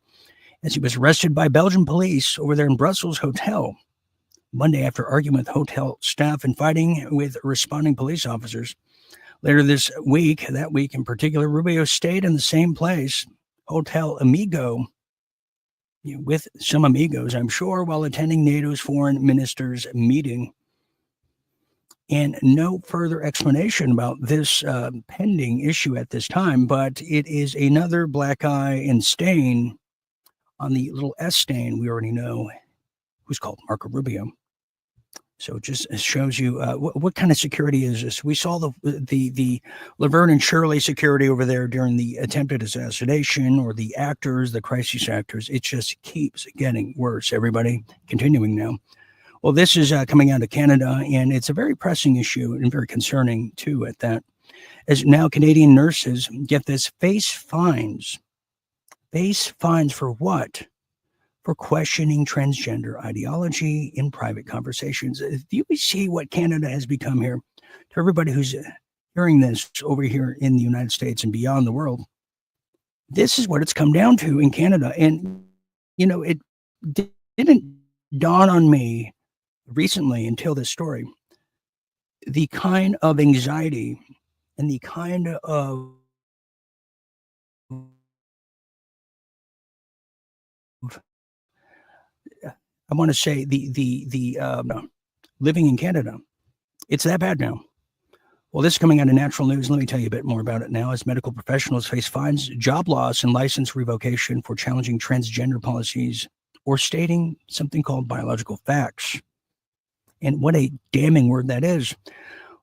as he was arrested by Belgian police over there in Brussels hotel Monday after arguing with hotel staff and fighting with responding police officers. Later that week in particular, Rubio stayed in the same place, Hotel Amigo, with some amigos, I'm sure, while attending NATO's foreign ministers meeting. And no further explanation about this pending issue at this time, but it is another black eye and stain on the little S stain we already know, who's called Marco Rubio. So it just shows you what kind of security is this. We saw the Laverne and Shirley security over there during the attempted assassination, or the actors, the crisis actors. It just keeps getting worse, everybody. Continuing now. Well, this is coming out of Canada, and it's a very pressing issue and very concerning, too, at that. As now Canadian nurses get this, face fines. Face fines for what? For questioning transgender ideology in private conversations. Do you see what Canada has become here? To everybody who's hearing this over here in the United States and beyond the world, this is what it's come down to in Canada. And, it didn't dawn on me recently until this story, the kind of anxiety and the kind of I want to say the living in Canada. It's that bad now. Well, this is coming out of Natural News. Let me tell you a bit more about it now. As medical professionals face fines, job loss, and license revocation for challenging transgender policies or stating something called biological facts. And what a damning word that is.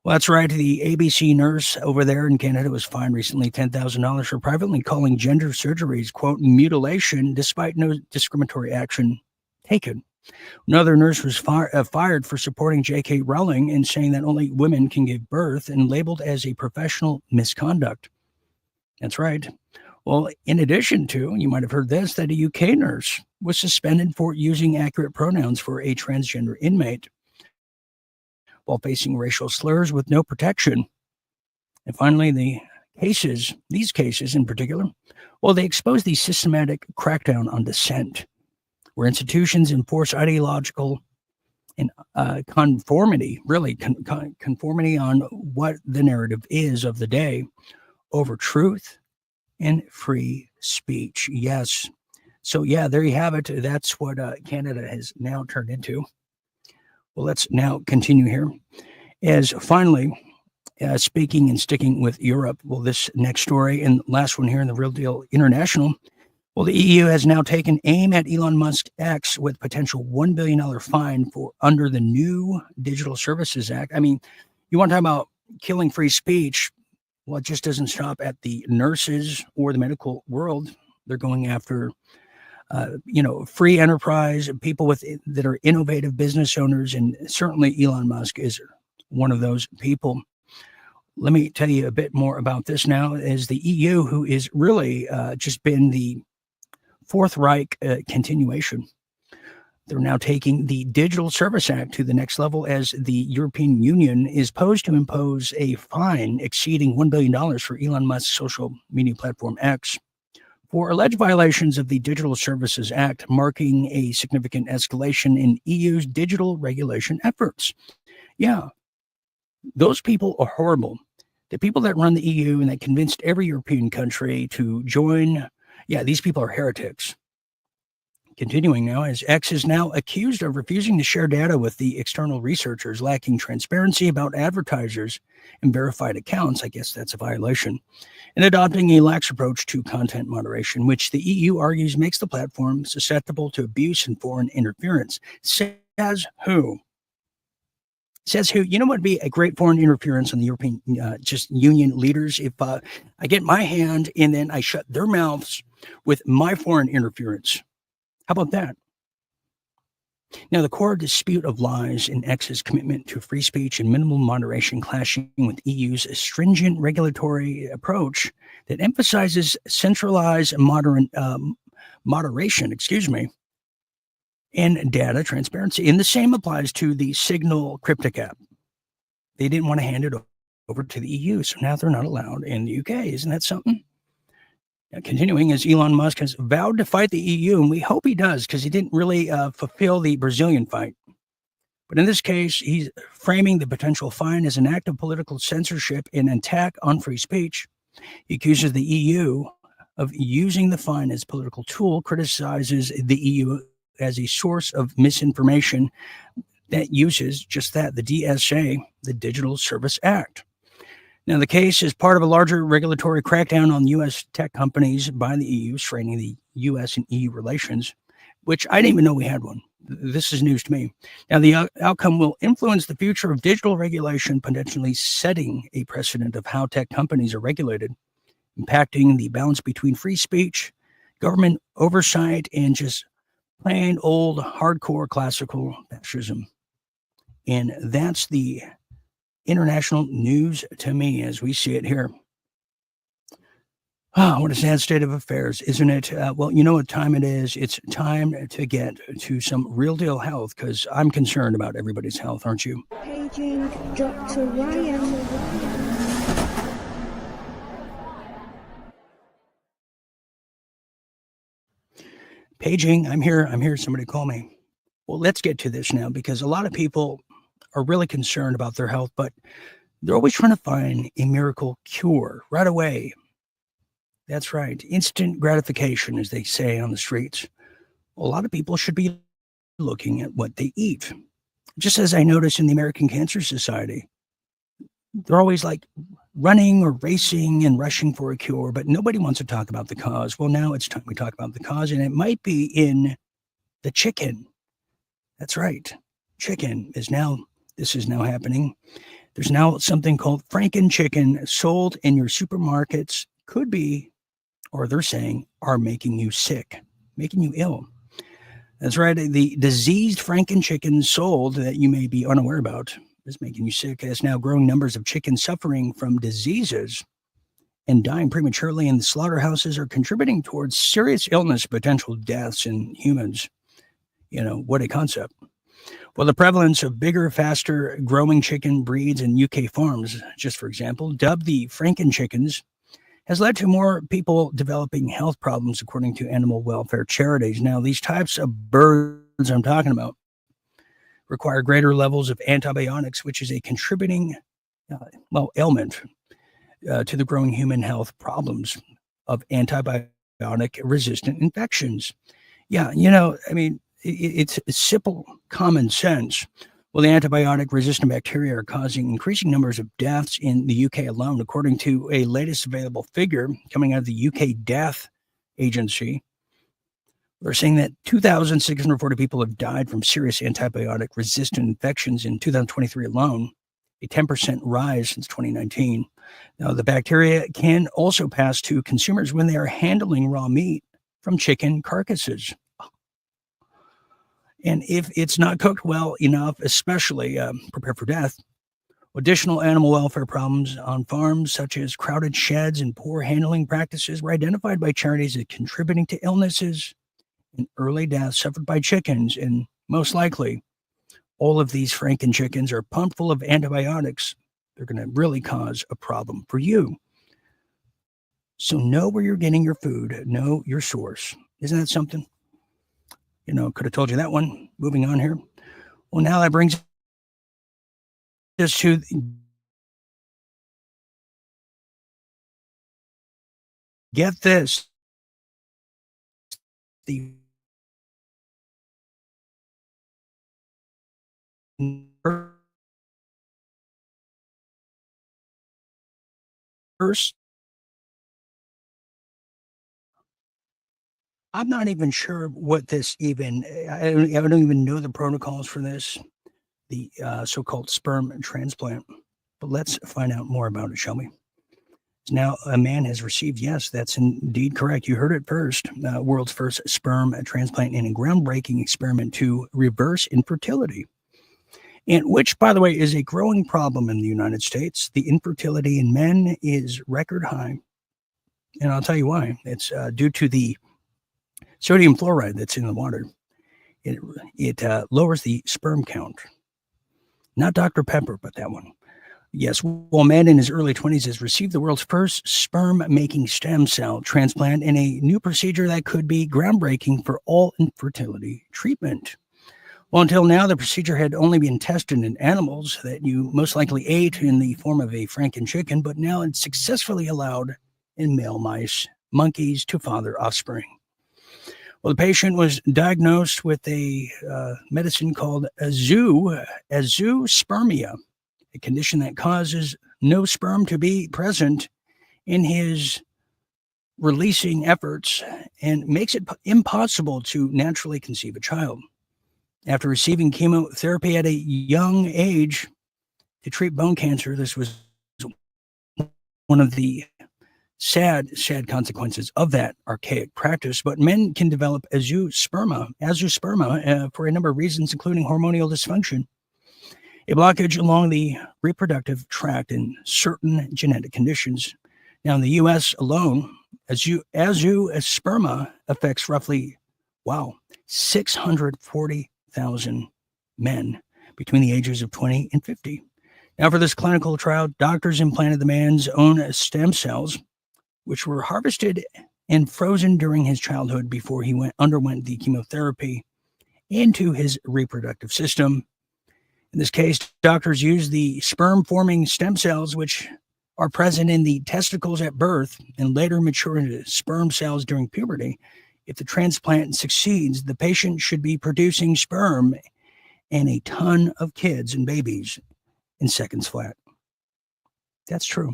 Well, that's right. The ABC nurse over there in Canada was fined recently $10,000 for privately calling gender surgeries, quote, mutilation, despite no discriminatory action taken. Another nurse was fired for supporting J.K. Rowling and saying that only women can give birth, and labeled as a professional misconduct. That's right. Well, in addition to, you might have heard this, that a UK nurse was suspended for using accurate pronouns for a transgender inmate while facing racial slurs with no protection. And finally, these cases in particular, well, they expose the systematic crackdown on dissent, where institutions enforce ideological and conformity, really conformity on what the narrative is of the day over truth and free speech. Yes. So, yeah, there you have it. That's what Canada has now turned into. Well, let's now continue here. As finally, speaking and sticking with Europe, well, this next story and last one here in the Real Deal International. Well, the EU has now taken aim at Elon Musk X with potential $1 billion fine for under the new Digital Services Act. I mean, you want to talk about killing free speech? Well, it just doesn't stop at the nurses or the medical world. They're going after, free enterprise, people that are innovative business owners, and certainly Elon Musk is one of those people. Let me tell you a bit more about this now. Is the EU, who is really just been the Fourth Reich continuation. They're now taking the Digital Service Act to the next level as the European Union is posed to impose a fine exceeding $1 billion for Elon Musk's social media platform X for alleged violations of the Digital Services Act, marking a significant escalation in EU's digital regulation efforts. Yeah, those people are horrible. The people that run the EU and that convinced every European country to join, these people are heretics. Continuing now, as X is now accused of refusing to share data with the external researchers, lacking transparency about advertisers and verified accounts, I guess that's a violation, and adopting a lax approach to content moderation, which the EU argues makes the platform susceptible to abuse and foreign interference. Says who? Says who? You know what would be a great foreign interference on the European Union leaders? If I get my hand and then I shut their mouths with my foreign interference. How about that? Now, the core dispute of lies in X's commitment to free speech and minimal moderation clashing with EU's stringent regulatory approach that emphasizes centralized moderation, and data transparency. And the same applies to the Signal cryptic app. They didn't want to hand it over to the EU, so now they're not allowed in the UK. Isn't that something? Now, continuing, as Elon Musk has vowed to fight the EU, and we hope he does, because he didn't really fulfill the Brazilian fight. But in this case, he's framing the potential fine as an act of political censorship and attack on free speech. He accuses the EU of using the fine as a political tool, criticizes the EU as a source of misinformation that uses just that, the DSA, the Digital Service Act. Now, the case is part of a larger regulatory crackdown on U.S. tech companies by the EU, straining the U.S. and EU relations, which I didn't even know we had one. This is news to me. Now, the outcome will influence the future of digital regulation, potentially setting a precedent of how tech companies are regulated, impacting the balance between free speech, government oversight, and just plain old hardcore classical fascism. And that's the international news to me as we see it here. Oh, what a sad state of affairs, isn't it? Well, you know what time it is. It's time to get to some real deal health, because I'm concerned about everybody's health, aren't you? Paging Dr. Ryan. Paging, I'm here. Somebody call me. Well, let's get to this now, because a lot of people are really concerned about their health, but they're always trying to find a miracle cure right away. That's right. Instant gratification, as they say on the streets. A lot of people should be looking at what they eat. Just as I notice in the American Cancer Society, they're always like running or racing and rushing for a cure, but nobody wants to talk about the cause. Well, now it's time we talk about the cause, and it might be in the chicken. That's right. Chicken is now, this is now happening. There's now something called Franken chicken sold in your supermarkets, could be, or they're saying, are making you sick, making you ill. That's right. The diseased Franken chicken sold that you may be unaware about is making you sick, as now growing numbers of chickens suffering from diseases and dying prematurely in the slaughterhouses are contributing towards serious illness, potential deaths in humans. You know, what a concept. Well, the prevalence of bigger, faster growing chicken breeds in UK farms, just for example, dubbed the Franken chickens, has led to more people developing health problems, according to animal welfare charities. Now, these types of birds I'm talking about require greater levels of antibiotics, which is a contributing, ailment to the growing human health problems of antibiotic-resistant infections. Yeah, you know, I mean, it's simple common sense. Well, the antibiotic-resistant bacteria are causing increasing numbers of deaths in the UK alone, according to a latest available figure coming out of the UK Death Agency. They're saying that 2,640 people have died from serious antibiotic-resistant infections in 2023 alone, a 10% rise since 2019. Now, the bacteria can also pass to consumers when they are handling raw meat from chicken carcasses. And if it's not cooked well enough, especially prepare for death. Additional animal welfare problems on farms, such as crowded sheds and poor handling practices, were identified by charities as contributing to illnesses and early deaths suffered by chickens. And most likely, all of these Franken chickens are pumped full of antibiotics. They're going to really cause a problem for you. So know where you're getting your food. Know your source. Isn't that something? Could have told you that one. Moving on here. Well, now that brings us to get this. The first, I'm not even sure what this even, I don't even know the protocols for this, the so-called sperm transplant. But let's find out more about it, shall we? Now, a man has received, yes, that's indeed correct. You heard it first. World's first sperm transplant in a groundbreaking experiment to reverse infertility. And which, by the way, is a growing problem in the United States. The infertility in men is record high. And I'll tell you why. It's due to the sodium fluoride that's in the water. It lowers the sperm count. Not Dr. Pepper, but that one. Yes, well, a man in his early 20s has received the world's first sperm-making stem cell transplant in a new procedure that could be groundbreaking for all infertility treatment. Well, until now, the procedure had only been tested in animals that you most likely ate in the form of a Franken chicken, but now it's successfully allowed in male mice, monkeys, to father offspring. Well, the patient was diagnosed with a medicine called azoospermia, a condition that causes no sperm to be present in his releasing efforts and makes it impossible to naturally conceive a child. After receiving chemotherapy at a young age to treat bone cancer, this was one of the sad consequences of that archaic practice. But men can develop azoosperma for a number of reasons, including hormonal dysfunction, a blockage along the reproductive tract, and certain genetic conditions. Now, in the U.S. alone, azoosperma affects roughly, 640,000 men between the ages of 20 and 50. Now, for this clinical trial, doctors implanted the man's own stem cells, which were harvested and frozen during his childhood before he underwent the chemotherapy, into his reproductive system. In this case, doctors used the sperm-forming stem cells, which are present in the testicles at birth and later mature into sperm cells during puberty. If the transplant succeeds, the patient should be producing sperm and a ton of kids and babies in seconds flat. That's true.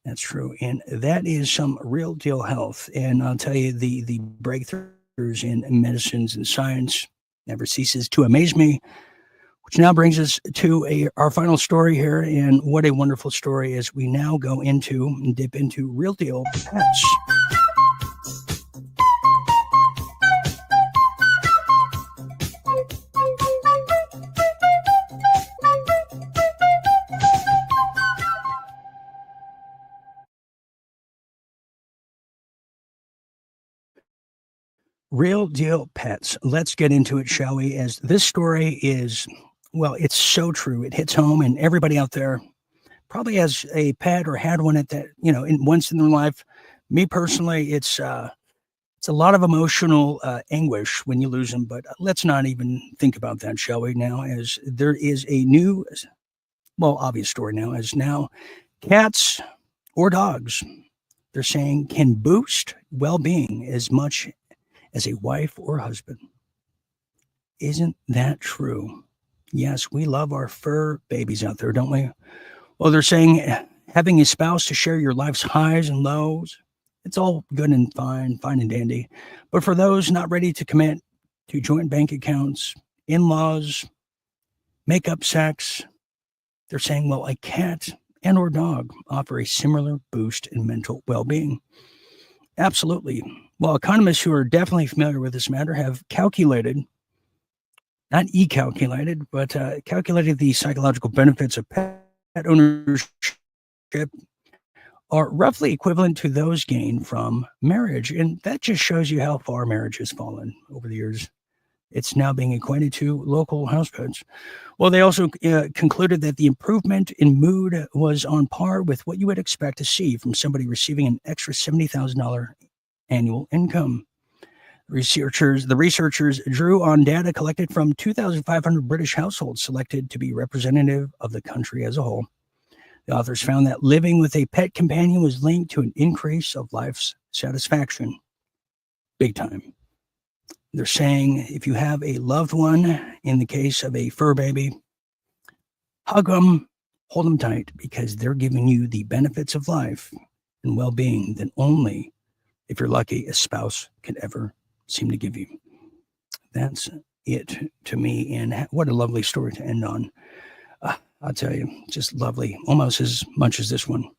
That's true. And that is some real deal health. And I'll tell you, the breakthroughs in medicines and science never ceases to amaze me. Which now brings us to our final story here, and what a wonderful story as we now go into and dip into real deal pets. Real deal pets. Let's get into it, shall we? As this story is, well, it's so true. It hits home, and everybody out there probably has a pet or had one at that, once in their life. Me personally, it's a lot of emotional anguish when you lose them, but let's not even think about that, shall we, now, as there is a new, obvious story now, as now cats or dogs, they're saying, can boost well-being as much as a wife or husband. Isn't that true? Yes, we love our fur babies out there, don't we? Well, they're saying having a spouse to share your life's highs and lows, it's all good and fine and dandy. But for those not ready to commit to joint bank accounts, in-laws, make-up sex, they're saying, well, a cat and or dog offer a similar boost in mental well-being. Absolutely. Well, economists who are definitely familiar with this matter have calculated, not calculated, but calculated the psychological benefits of pet ownership are roughly equivalent to those gained from marriage. And that just shows you how far marriage has fallen over the years. It's now being equated to local house pets. Well, they also concluded that the improvement in mood was on par with what you would expect to see from somebody receiving an extra $70,000 annual income. The researchers drew on data collected from 2,500 British households selected to be representative of the country as a whole. The authors found that living with a pet companion was linked to an increase of life's satisfaction. Big time. They're saying if you have a loved one, in the case of a fur baby, hug them, hold them tight, because they're giving you the benefits of life and well-being that only, if you're lucky, a spouse could ever seem to give you. That's it to me, and what a lovely story to end on. I'll tell you, just lovely, almost as much as this one.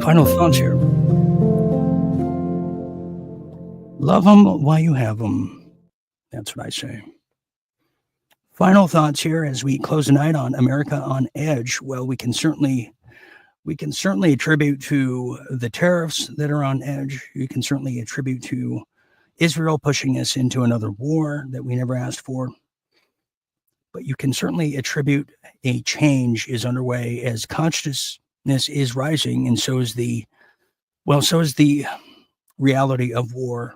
Final thoughts here. Love them while you have them. That's what I say. Final thoughts here as we close the night on America on Edge. Well, we can certainly attribute to the tariffs that are on edge. You can certainly attribute to Israel pushing us into another war that we never asked for. But you can certainly attribute a change is underway as consciousness is rising, and so is the reality of war.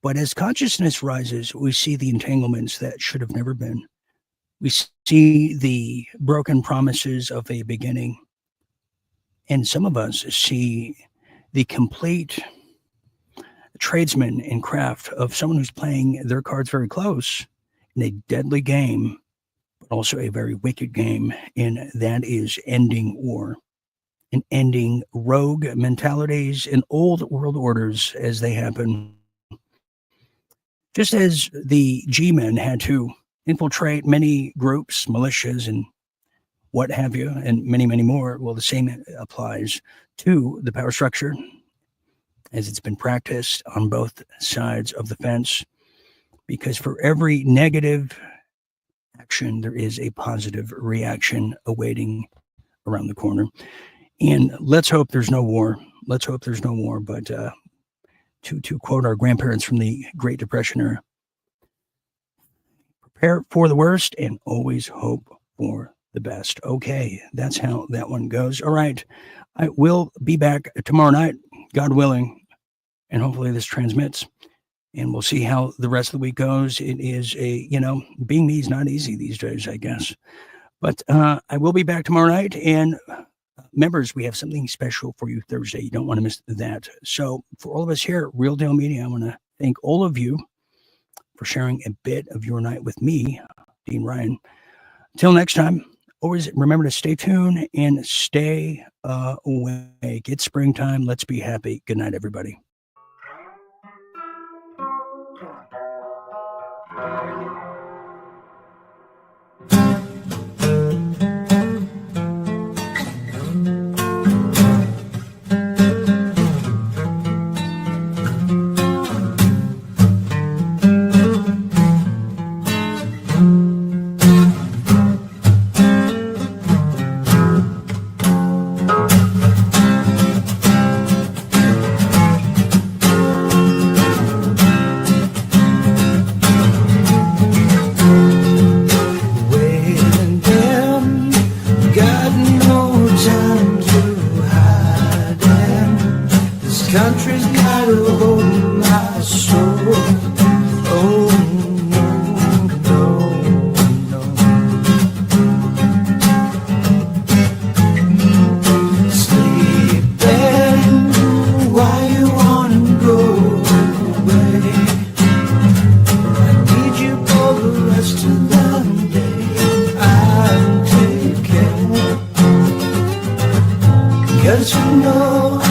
But as consciousness rises, we see the entanglements that should have never been. We see the broken promises of a beginning. And some of us see the complete tradesman and craft of someone who's playing their cards very close in a deadly game, but also a very wicked game, and that is ending war and ending rogue mentalities and old world orders as they happen. Just as the G-men had to infiltrate many groups, militias, and what have you, and many, many more, well, the same applies to the power structure as it's been practiced on both sides of the fence, because for every negative action, there is a positive reaction awaiting around the corner. And let's hope there's no war. Let's hope there's no war. But to quote our grandparents from the Great Depression era, prepare for the worst and always hope for the best. Okay, that's how that one goes. All right, I will be back tomorrow night, God willing, and hopefully this transmits. And we'll see how the rest of the week goes. It is being me is not easy these days, I guess. But I will be back tomorrow night, and members, we have something special for you Thursday. You don't want to miss that. So for all of us here at Real Deal Media, I want to thank all of you for sharing a bit of your night with me, Dean Ryan. Until next time, always remember to stay tuned and stay awake. It's springtime. Let's be happy. Good night, everybody. Country's got a hold of my soul. Oh no, no, no. Sleeping, why you wanna go away? I need you for the rest of the day. I'll take care, 'cause you know I